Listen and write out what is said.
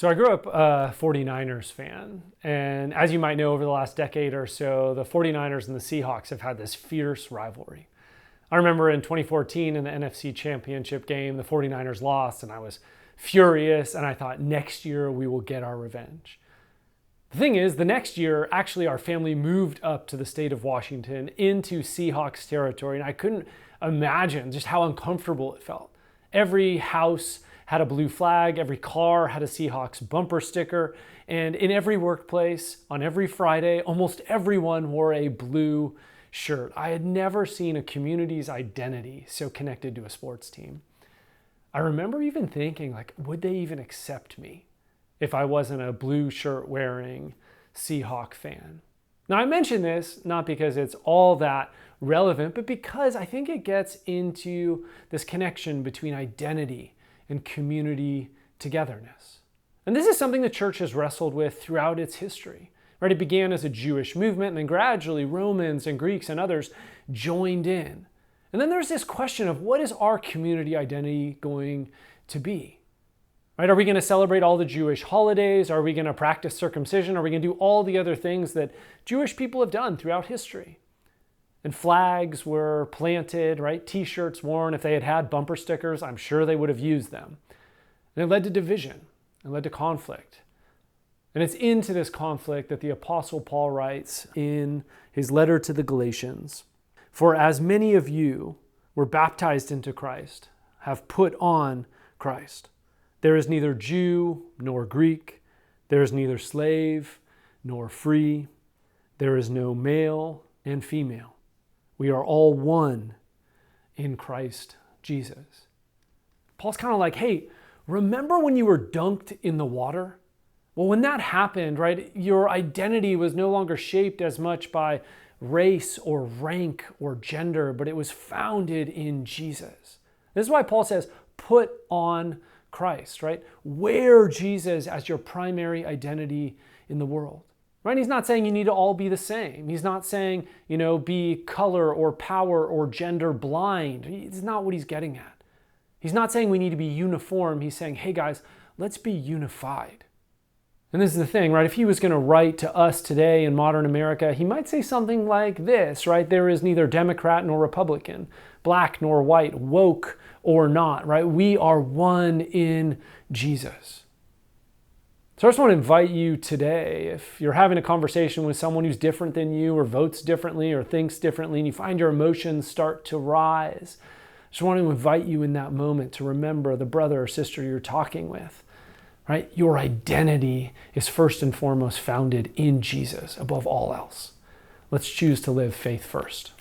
So I grew up a 49ers fan, and as you might know, over the last decade or so, the 49ers and the Seahawks have had this fierce rivalry. I remember in 2014 in the NFC Championship game, the 49ers lost, and I was furious, and I thought next year we will get our revenge. The thing is, the next year, actually our family moved up to the state of Washington into Seahawks territory, and I couldn't imagine just how uncomfortable it felt. Every house had a blue flag, every car had a Seahawks bumper sticker, and in every workplace, on every Friday, almost everyone wore a blue shirt. I had never seen a community's identity so connected to a sports team. I remember even thinking, would they even accept me if I wasn't a blue shirt wearing Seahawk fan? Now I mention this not because it's all that relevant, but because I think it gets into this connection between identity and community togetherness. And this is something the church has wrestled with throughout its history. Right? It began as a Jewish movement, and then gradually Romans and Greeks and others joined in. And then there's this question of what is our community identity going to be? Right? Are we going to celebrate all the Jewish holidays? Are we going to practice circumcision? Are we going to do all the other things that Jewish people have done throughout history? And flags were planted, right? T-shirts worn. If they had had bumper stickers, I'm sure they would have used them. And it led to division. It led to conflict. And it's into this conflict that the Apostle Paul writes in his letter to the Galatians, "For as many of you were baptized into Christ, have put on Christ. There is neither Jew nor Greek. There is neither slave nor free. There is no male and female. We are all one in Christ Jesus." Paul's kind of like, hey, remember when you were dunked in the water? Well, when that happened, right, your identity was no longer shaped as much by race or rank or gender, but it was founded in Jesus. This is why Paul says, put on Christ, right? Wear Jesus as your primary identity in the world. Right? He's not saying you need to all be the same. He's not saying, be color or power or gender blind. It's not what he's getting at. He's not saying we need to be uniform. He's saying, hey guys, let's be unified. And this is the thing, right? If he was going to write to us today in modern America, he might say something like this, right? There is neither Democrat nor Republican, black nor white, woke or not, right? We are one in Jesus. So I just want to invite you today, if you're having a conversation with someone who's different than you or votes differently or thinks differently and you find your emotions start to rise, I just want to invite you in that moment to remember the brother or sister you're talking with, right? Your identity is first and foremost founded in Jesus above all else. Let's choose to live faith first.